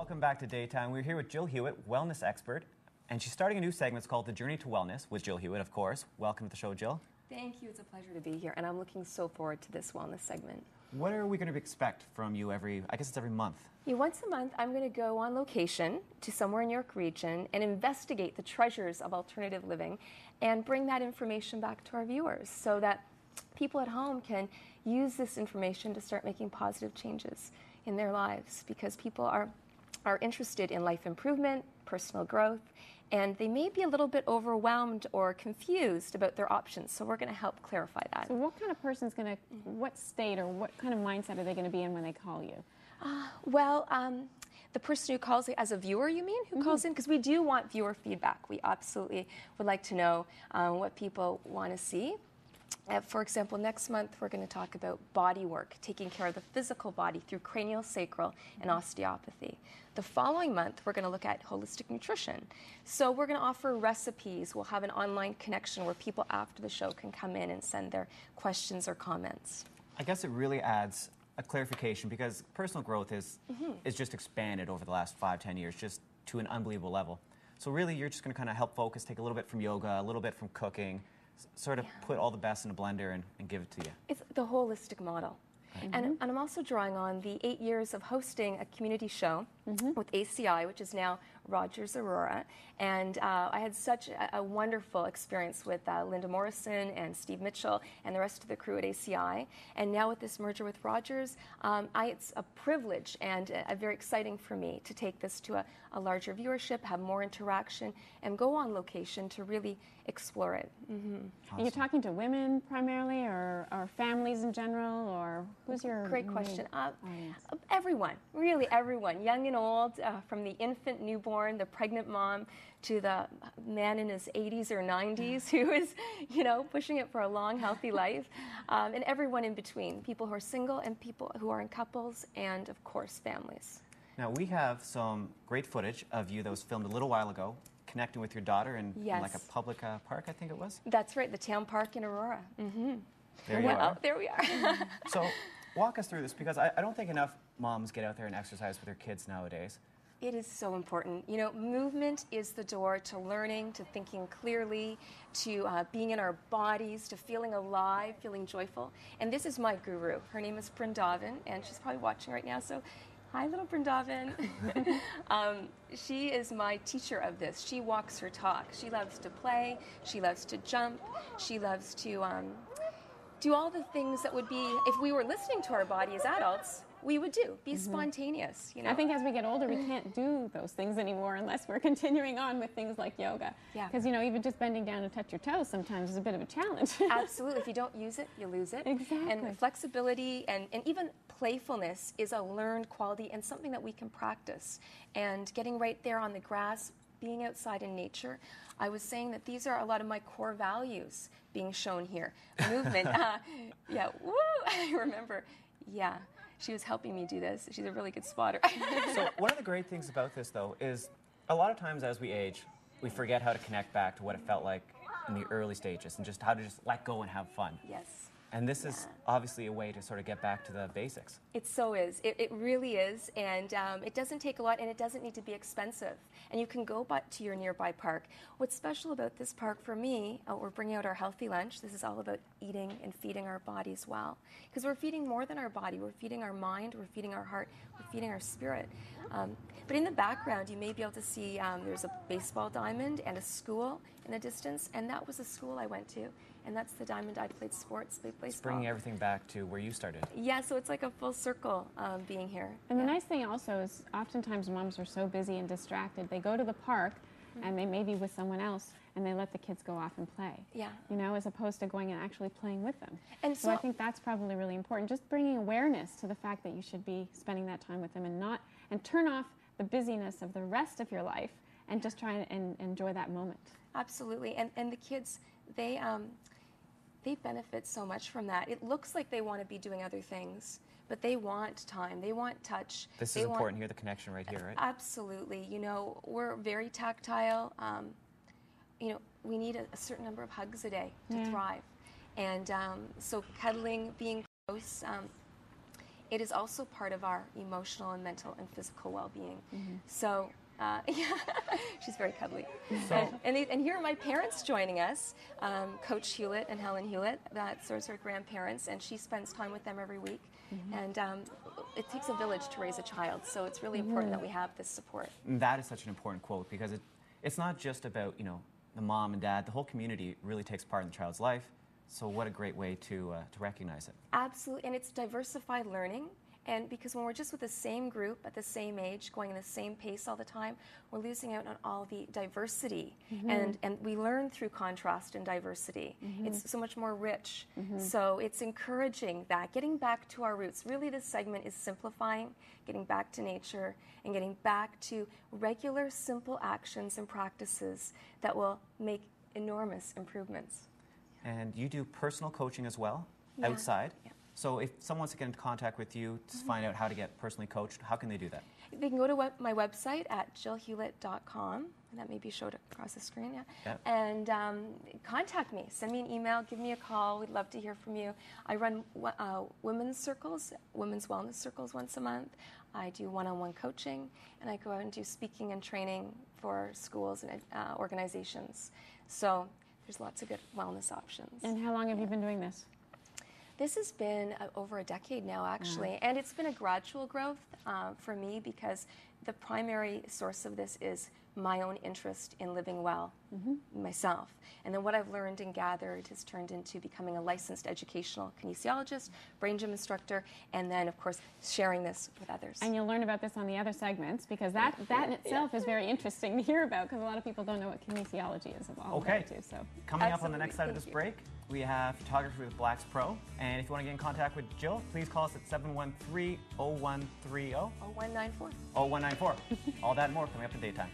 Welcome back to Daytime. We're here with Jill Hewlett, wellness expert, and she's starting a new segment. It's called The Journey to Wellness with Jill Hewlett, of course. Welcome to the show, Jill. Thank you. It's a pleasure to be here, and I'm looking so forward to this wellness segment. What are we going to expect from you every month? Yeah, once a month, I'm going to go on location to somewhere in New York region and investigate the treasures of alternative living and bring that information back to our viewers so that people at home can use this information to start making positive changes in their lives, because people are interested in life improvement, personal growth, and they may be a little bit overwhelmed or confused about their options. So we're going to help clarify that. So what kind of person's going to, what state or what kind of mindset are they going to be in when they call you? The person who calls as a viewer, you mean, who calls in? Because we do want viewer feedback. We absolutely would like to know what people want to see. For example, next month we're going to talk about body work, taking care of the physical body through cranial, sacral, and osteopathy. The following month we're going to look at holistic nutrition. So we're going to offer recipes. We'll have an online connection where people after the show can come in and send their questions or comments. I guess it really adds a clarification, because personal growth is just expanded over the last 5-10 years just to an unbelievable level. So really you're just going to kind of help focus, take a little bit from yoga, a little bit from cooking, sort of put all the best in a blender and give it to you. It's the holistic model. Right. And I'm also drawing on the 8 years of hosting a community show with ACI, which is now Rogers Aurora. And I had such a wonderful experience with Linda Morrison and Steve Mitchell and the rest of the crew at ACI. And now with this merger with Rogers, it's a privilege and very exciting for me to take this to a larger viewership, have more interaction, and go on location to really explore it. Awesome. Are you talking to women primarily, or families in general, or who's your... Great question. Everyone, really everyone, young and old, from the infant newborn, the pregnant mom, to the man in his 80s or 90s who is, pushing it for a long, healthy life, and everyone in between, people who are single and people who are in couples, and of course, families. Now, we have some great footage of you that was filmed a little while ago, connecting with your daughter in like a public park, I think it was? That's right, the town park in Aurora. There you are. There we are. So walk us through this, because I don't think enough moms get out there and exercise with their kids nowadays. It is so important. Movement is the door to learning, to thinking clearly, to being in our bodies, to feeling alive, feeling joyful. And this is my guru. Her name is Brindavan, and she's probably watching right now, so hi, little Brindavan. She is my teacher of this. She walks her talk. She loves to play. She loves to jump. She loves to do all the things that would be, if we were listening to our body as adults, we would do. Be spontaneous, I think as we get older, we can't do those things anymore unless we're continuing on with things like yoga. Yeah. Because, even just bending down to touch your toes sometimes is a bit of a challenge. Absolutely. If you don't use it, you lose it. Exactly. And flexibility and even playfulness is a learned quality and something that we can practice. And getting right there on the grass, being outside in nature. I was saying that these are a lot of my core values being shown here. Movement. Yeah. Woo! I remember. Yeah. She was helping me do this. She's a really good spotter. So one of the great things about this, though, is a lot of times as we age, we forget how to connect back to what it felt like in the early stages and just how to just let go and have fun. Yes. And this is obviously a way to sort of get back to the basics. It so is. It really is. And it doesn't take a lot, and it doesn't need to be expensive. And you can go to your nearby park. What's special about this park for me, we're bringing out our healthy lunch. This is all about eating and feeding our bodies well. Because we're feeding more than our body. We're feeding our mind. We're feeding our heart. We're feeding our spirit. But in the background, you may be able to see there's a baseball diamond and a school in the distance. And that was the school I went to. And that's the diamond I played sports, played baseball. It's bringing everything back to where you started. Yeah, so it's like a full circle being here. And the nice thing also is oftentimes moms are so busy and distracted. They go to the park and they may be with someone else and they let the kids go off and play. Yeah. As opposed to going and actually playing with them. And so I think that's probably really important. Just bringing awareness to the fact that you should be spending that time with them and turn off the busyness of the rest of your life and just try and enjoy that moment. Absolutely. And the kids, they benefit so much from that. It looks like they want to be doing other things, but they want time. They want touch. This is important here, the connection right here, right? Absolutely. We're very tactile. We need a certain number of hugs a day to thrive. And so cuddling, being close, it is also part of our emotional and mental and physical well-being. So, yeah, she's very cuddly. And here are my parents joining us, Coach Hewlett and Helen Hewlett. That's her grandparents, and she spends time with them every week. And it takes a village to raise a child, so it's really important that we have this support. And that is such an important quote, because it's not just about, you know, the mom and dad. The whole community really takes part in the child's life. So what a great way to recognize it. Absolutely, and it's diversified learning. And because when we're just with the same group at the same age, going in the same pace all the time, we're losing out on all the diversity. And we learn through contrast and diversity. It's so much more rich. So it's encouraging that, getting back to our roots. Really, this segment is simplifying, getting back to nature, and getting back to regular, simple actions and practices that will make enormous improvements. And you do personal coaching as well, Yeah. outside. Yeah. So if someone wants to get into contact with you to find out how to get personally coached, how can they do that? They can go to my website at jillhewlett.com, and that may be showed across the screen, Yep. and contact me. Send me an email, give me a call. We'd love to hear from you. I run women's circles, women's wellness circles once a month. I do one-on-one coaching, and I go out and do speaking and training for schools and organizations. So there's lots of good wellness options. And how long have you been doing this? This has been over a decade now, actually, and it's been a gradual growth for me, because the primary source of this is my own interest in living well myself. And then what I've learned and gathered has turned into becoming a licensed educational kinesiologist, brain gym instructor, and then, of course, sharing this with others. And you'll learn about this on the other segments, because that in itself is very interesting to hear about, because a lot of people don't know what kinesiology is all Okay. about too. So Coming up on the next side of Thank this you. break, we have photography with Blacks Pro. And if you want to get in contact with Jill, please call us at 713-0130. 0194. 0194. All that and more coming up in daytime.